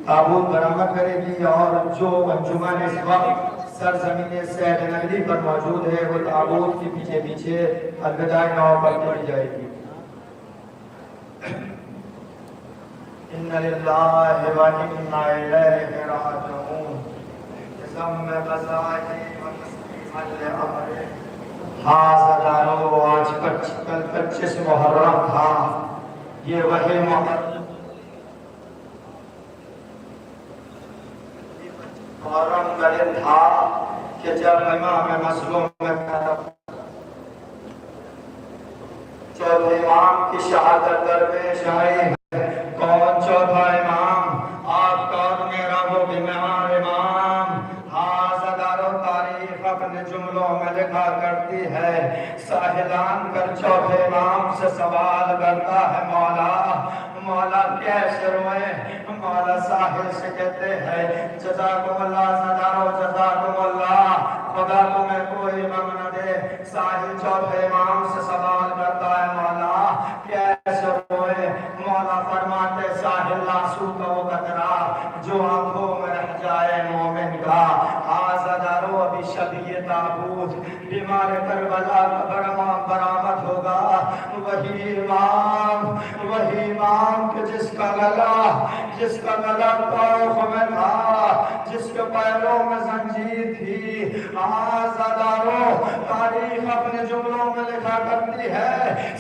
تابوت برآمد کرے گی، اور جو انجمن اس وقت سرزمین سید نگری پر موجود ہے وہ تابوت کے پیچھے پیچھے الوداع نو پڑھتی جائے گی۔ ان للہ و انا الیہ راجعون۔ ضم بزاہی و تسلیم لامر۔ حاضرانو، آج کل 25 محرم تھا۔ یہ وہی محرم کا دن تھا کہ جب امام مظلوم چوتھے امام کی شہادت درپیش آئی ہے۔ کون چوتھا امام؟ آپ کون میرا وہ بیمار امام؟ حاضرانو، تاریخ اپنے جملوں میں لکھا کرتی ہے، ساحلان کر چوتھے امام سے سوال کرتا ہے، مولا کیسے روئے؟ مولا ساحل سے کہتے ہیں، جزاکم اللہ صدارو، جزاکم اللہ، خدا تمہیں کوئی غم نہ دے۔ ساحل چوتھے امام سے سوال کرتا ہے، مولا کیسے روئے؟ مولا فرماتے، ساحل آنسو کا وہ قطرہ جو آنکھوں میں رہ جائے مومن کا۔ آزادارو، ابھی شبیہ تابوت بیمار کربلا کا برآمد ہوگا، وہی امام کہ جس کا گلا طوف میں تھا، جس کے پیروں میں زنجیر تھی۔ آزادارو، تاریخ اپنے جملوں میں لکھا کرتی ہے،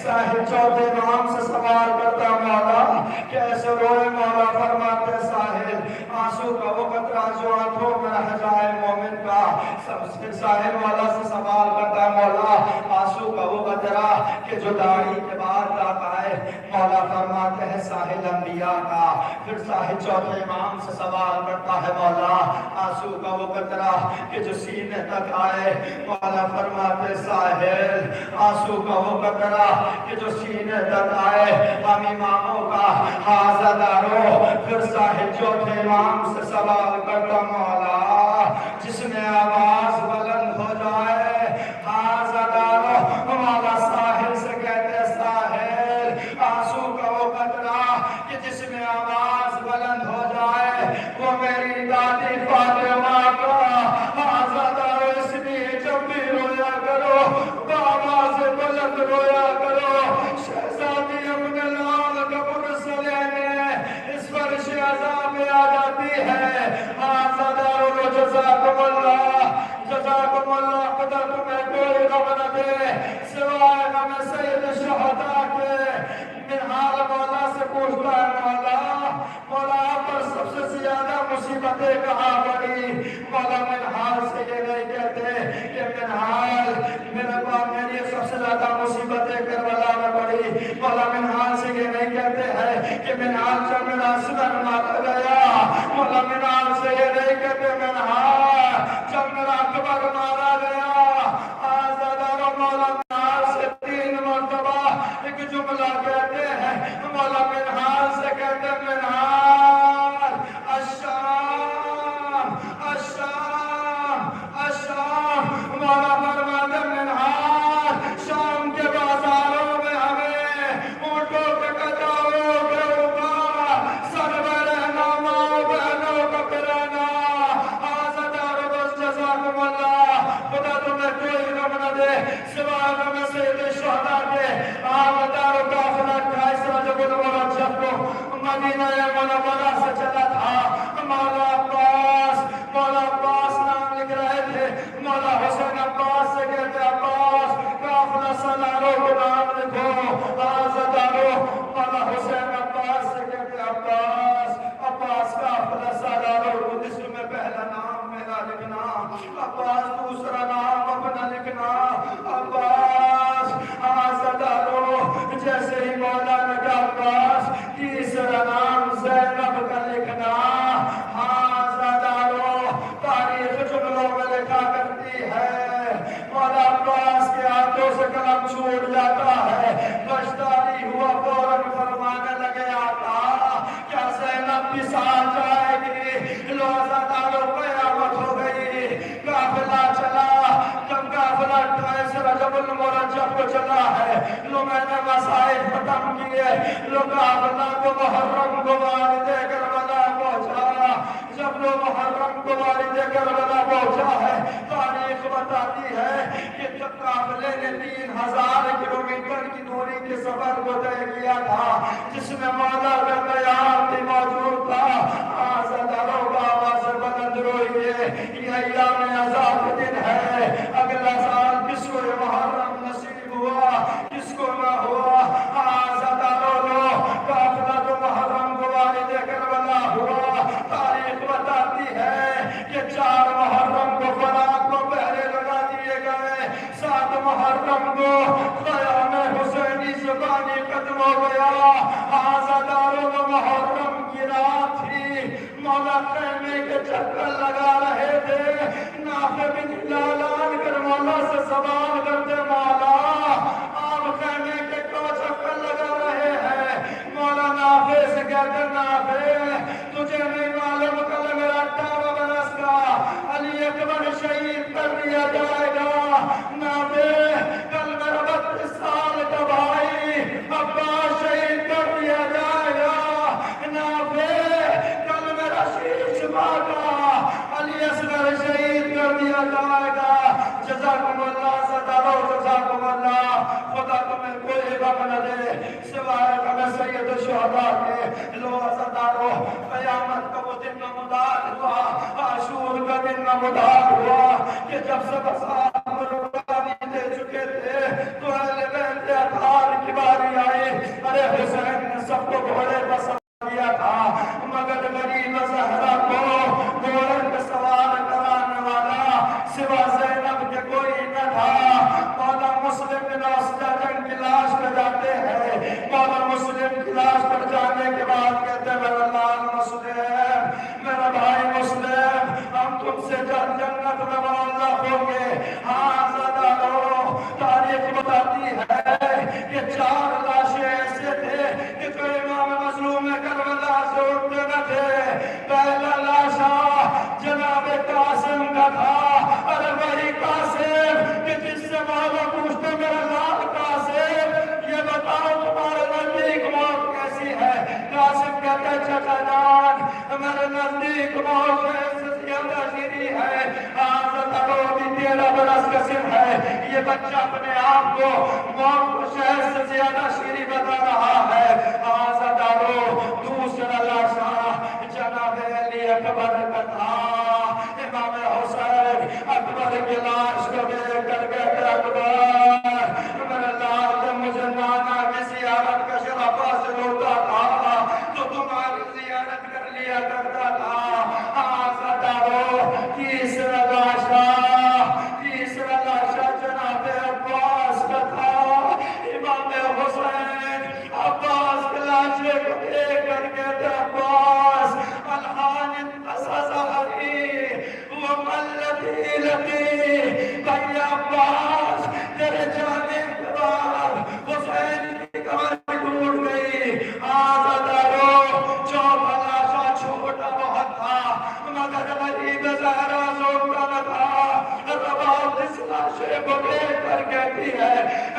ساحل چوتھے امام سے سوال کرتا، مولا کیسے روئے؟ مولا فرماتے، ساحل آنسو کا وہ قطرہ جو آنکھوں میں رہ جائے مومن کا۔ ساحل والا سے سوال کرتا ہے، مولا آنسو کا وہ قطرہ کہ جو داڑھی کے بعد آتا ہے۔ مولا فرماتے ہیں، ساحل انبیاء کا۔ پھر ساحل چوتھے امام سے سوال کرتا ہے، مولا آنسو کا وہ قطرہ کہ جو سینے تک آئے۔ مولا فرماتے، ساحل آنسو کا وہ قطرہ کہ جو سینے تک آئے ہم اماموں کا۔ حاضردارو، پھر ساحل چوتھے امام سے سوال کرتا، مولا جس میں آواز بلند ہو جائے۔ حاضردارو، مولا ساحل سے کہتے، ساحل آنسو کا وہ قطرہ کہ جس میں آواز بلند ہو جائے وہ میری دادی فاطمہ کا۔ حاضردارو، اس لیے جب بھی رویا کرو بآواز بلند رویا کرو۔ شہزادی اپنے لال کپڑے سے لینے اس فرش عذاب میں آ جاتی ہے۔ حاضردارو، جزاکم اللہ، جزاکم اللہ، خدا تمہیں کوئی غم نہ دے سوائے غم سید شہداء کے۔ منہال مولا سے پوچھتا ہے، مولا پر سب سے زیادہ مصیبتیں کہاں پڑی؟ مولا منہال سے یہ نہیں کہتے کہ منہال میرے باپ میری سب سے زیادہ مصیبتیں کربلا میں پڑی۔ مولا منہال سے یہ نہیں کہتے ہیں کہ منہال جب میرا سر مارا گیا۔ مولا منہال سے یہ نہیں کہتے منہال جب میرا قبر مارا گیا۔ آزادارو، مولا منہال سے 3 مرتبہ ایک جملہ کہتے ہیں۔ مولا منہال سے کہتے ہیں، منہال الشام الشام الشام۔ مولا فرماتے، منہال شام کے بازاروں میں ہمیں اونٹوں کے قطاروں کے اوپر سرور رہنا، ماں بہنوں کا پرانا۔ آزادارو، بس جزاکم اللہ، خدا تمہیں کوئی غم نہ دے سوائے غم سید شہداء کے۔ آزادارو، قافلہ 28 رجب المرجب کو مدینہ منورہ سے چلا تھا۔ مولا عباس نام لکھ رہے تھے۔ مولا حسین عباس سے کہتے، عباس قافلہ سالاروں کو نام لکھو۔ آزادارو، مولا حسین عباس سے کہتے، عباس قافلہ سالاروں کو جس میں پہلا نام میرا لکھنا، عباس دوسرا نام اپنا لکھنا۔ عباس، آزادارو، جیسے ہی مولا نے کہا عباس، تیسرا نام زینب کا لکھنا۔ آزادارو، تاریخ جملوں میں لکھا کرتی ہے، مولا عباس کے ہاتھوں سے قلم چھوٹ جاتا ہے۔ گشتاری ہوا فوراً فرمانے لگے، آقا کیا زینب بھی ساتھ جائے گی؟ لو آزادارو، قیامت ہو گئی۔ قافلہ چلا، جب قافلہ 28 رجب المرجب کو چلا ہے، لو میں نے مسائل ختم کیے، لو قافلہ کو محرم کو والد کربلا پہنچا۔ دو محرم کو والد کربلا پہنچا ہے۔ تاریخ بتاتی ہے کہ جب قافلے نے 3000 کلومیٹر کی دوری کے سفر کو طے کیا تھا، جس میں مولا کا قیام بھی موجود تھا، آزاداروں کا آواز بلند روئیے، یہ ایام عذاب کے دن ہے، اگلا سال کس کو یہ محرم نصیب ہوا، کس کو نہ ہوا۔ آزاداروں قافلہ تو محرم کو والد کربلا ہوا۔ تاریخ بتاتی ہے کہ 4 محرم کو فرات کو پہرے لگا دیے گئے، 7 محرم کو قیام حسینی زبانی ختم ہو گیا۔ آزاداروں کو محرم کی رات تھی، مولا خیمے کے چکر لگا رہے تھے، نافع بن ہلال آن کر مولا سے سوال کرتے، مولا آپ خیمے کے کو چکر لگا رہے ہیں؟ مولا نافع سے کہتے، نافع تجھے نہیں معلوم کل میرا 18 برس کا علی اکبر شہید کر دیا جائے گا؟ نافع کل میرا 32 سال کا بھائی عباس شہید کر دیا جائے گا؟ نافع کل میرا شیش ماہ کا علی اصغر شہید کر دیا جائے گا؟ جزاکم اللہ صدارو، جزاکم اللہ، خدا تمہیں کوئی غم نہ دے سوائے غم سید الشہداء کے۔ لو صدارو، قیامت کا وہ دن نمودار ہوا، عاشور کا دن نمودار ہوا کہ جب سے بسات قربانی دے چکے تھے تو اہل بیت اطہار کی باری آئی۔ ارے حسین نے سب کو گھوڑے پر سوار کیا تھا، مگر غریب زہرا کو گھوڑے پہ سوار کرانے والا سوا زینب کے کوئی نہ تھا۔ مولا مسلم بن عاصیہ جنگ کی لاش پہ جاتے ہیں، مولا مسلم کی لاش پر جانے کے بعد کہتے ہیں، میرا لال مسلم، میرا بھائی مسلم، ہم تم سے جنت میں معلق ہوں گے۔ ہاں زدارو، تاریخ بتاتی ہے کہ 4 لاشیں ایسے تھے کہ جو امام مظلوم کربلا سے اٹھتے نہ تھے۔ پہلا لاشا جناب قاسم کا تھا، ارے وہی قاسم کہ جس سے مولا پوچھتے، میرا لال قاسم یہ بتاؤ تمہارے نزدیک موت کیسی ہے؟ قاسم کہتا ہے، چچا جان میرے نزدیک موت سے زیادہ شیریں ہے۔ آزادارو، ابھی 13 برس کا سن ہے، یہ بچہ اپنے آپ کو موت کو شہر سے زیادہ شیریں بتا رہا ہے۔ آزادارو، دوسرا لاشا جناب علی اکبر کا تھا۔ امام حسین اکبر کی لاش کو دے کر کہتے، اکبر میرے لال جب مجھے نانا کی زیارت کا شرف حاصل ہوتا تھا تو تمہاری زیارت کر لیا کرتا تھا۔ آزادارو، تیسرا لاشا جناب عباس کا تھا۔ امام حسین عباس کے لاشے کو دیکھ کر کہتے، عباس الحان انقصص ظہری وملتی لتی، بھائی عباس تیرے جانے کے بعد حسین کی کمر ٹوٹ گئی۔ آزادارو، چوتھا لاشا چھوٹا بہت تھا مگر غریب زہرا زوٹا نہ تھا۔ رباب اس لاشے کو دیکھ کر کہتی ہے،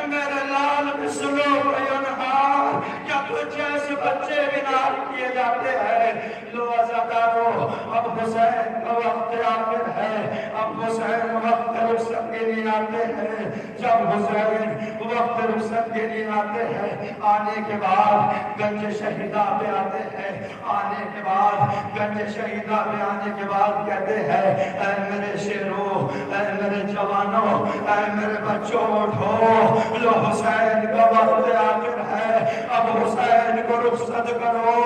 میرے لال بسلو ینہار، کیا تجھ ایسے بچے بنار کیے جاتے ہیں؟ لو عزادارو، اب حسین کا وقت آخر ہے، اب حسین وقت رخصت کے لیے آتے ہیں۔ جب حسین وقت رخصت کے لیے آتے ہیں، آنے کے بعد گنج شہیدہ پہ آتے ہیں، آنے کے بعد گنج شہیدہ پہ آنے کے بعد کہتے ہیں، اے میرے شیرو، اے میرے جوانوں، اے میرے بچوں، اٹھو، لو حسین کا وقت آخر ہے، اب حسین کو رخصت کرو۔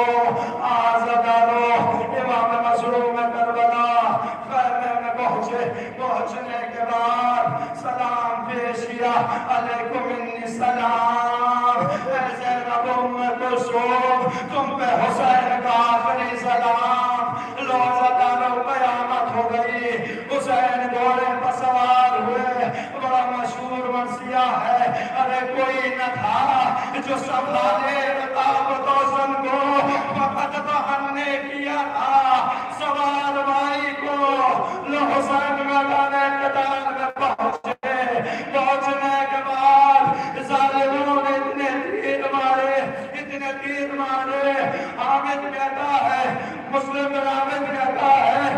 آزادارو، امام مظلوم کربلا خیمے میں پہنچنے کے بعد سلام پیش کیا، علیکم انی سلام، اے زینب ام کلثوم، تم پہ حسین کا آخری سلام۔ لو عزادارو، قیامت ہو گئی، حسین گھوڑے پر سوار ہوئے، بڑا مشہور مرثیہ ہے، ارے کوئی نہ تھا جو سنبھالے رکاب دوسن کو، فقط بہن نے کیا تھا سوار بھائی کو۔ لو حسین میدان قتال میں پہنچنے کے بعد ظالموں نے اتنے تیر مارے، حامد کہتا ہے، مسلم بن حامد کہتا ہے،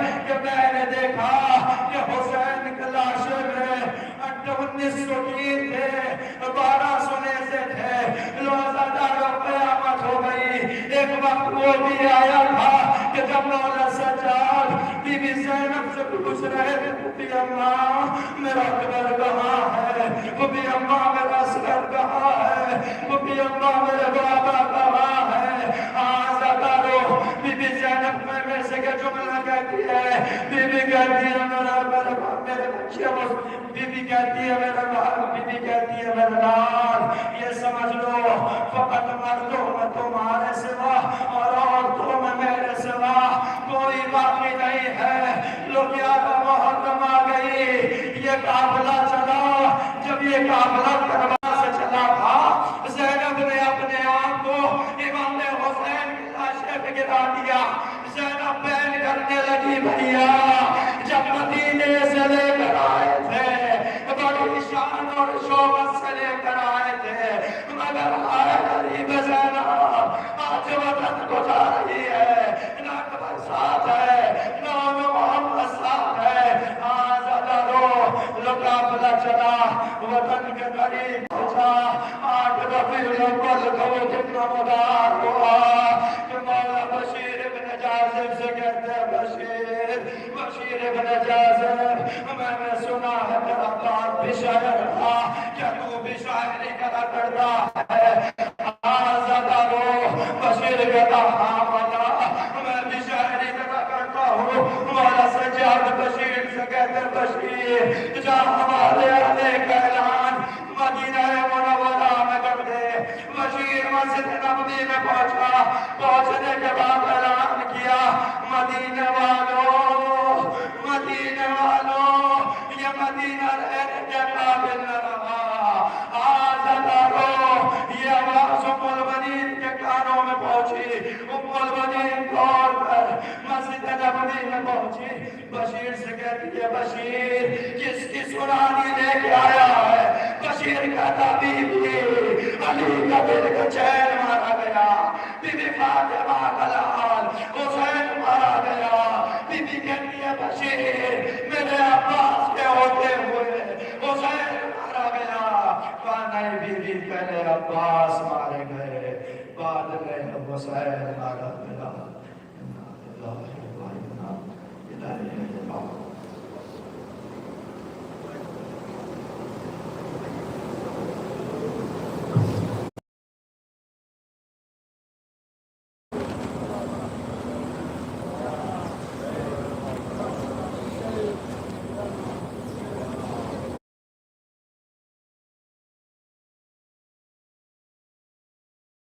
وہ بھی آیا تھا کہ جب مولا سجاد بی بی زینب سے پوچھ رہے تھے بی اماں میرا اکبر کہاں ہے، بی اماں میرا اصغر کہاں ہے، بی اماں میرے بابا کہاں ہے، آزادارو بی بی زینب میں سے کہ جملہ کہتی ہے، بی بی کہتی ہے میرے بچے، بی بی کہتی ہے میرا لال، بی بی کہتی ہے میرا لال، یہ سمجھ لو فقط مردوں میں تمہارے سوا اور عورتوں میں میرے سوا کوئی باقی نہیں ہے۔ لوگ یاد محرم آ گئی، یہ قافلہ چلا، جب یہ قافلہ کربلا سے چلا تھا زینب نے اپنے آپ کو امام حسین کی لاشیں پہ گرا دیا، زینب بین کرنے لگی بھیا جب مدینے سے لے کر آئے تھے بڑی شان اور شوقت سے لے کر آئے تھے، مگر آئے غریب زینب آج وطن کو جا رہی ہے، نہ اکبر ساتھ ہے نہ محمد ساتھ ہے، لو قافلہ چلا وطن کے قریب پہنچا، 8 ربیع الاول کو کتنا مدار ہوا کہ مولا بشیر ابن جازم سے کہتے ہیں بشیر ابن جازم میں نے سنا ہے تیرا باپ بھی شاعر تھا، کیا تو بھی شاعری کرا کرتا ہے؟ بشیر کہتا ہاں مولا میں بھی شاعری کرا کرتا ہوں۔ مولا سجاد بشیر سے کہتے ہیں بشیر جا ہمارے آنے کا اعلان مدینہ منورہ میں کر دے۔ بشیر مسجد نبوی میں پہنچا، پہنچنے کے بعد اعلان کیا مدینہ والوں یہ مدینہ رہنے کے قابل نہ رہا، آزادارو یہ آواز ام المؤمنین کے کانوں میں پہنچی، ام المؤمنین طور پر مسجد نبوی میں پہنچی، بشیر سے کہتی ہے بشیر کس کی سنانی لے کے آیا ہے؟ بشیر کہتا بی بی علی کا دل کا چین مارا گیا، بی بی فاطمہ کا لال حسین مارا گیا، بی بی کہتی ہے بشیر میرے عباس کے ہوتے ہوئے حسین مارا گیا، کہا نہیں بی بی پہلے عباس مارے گئے بعد میں حسین مارا گیا۔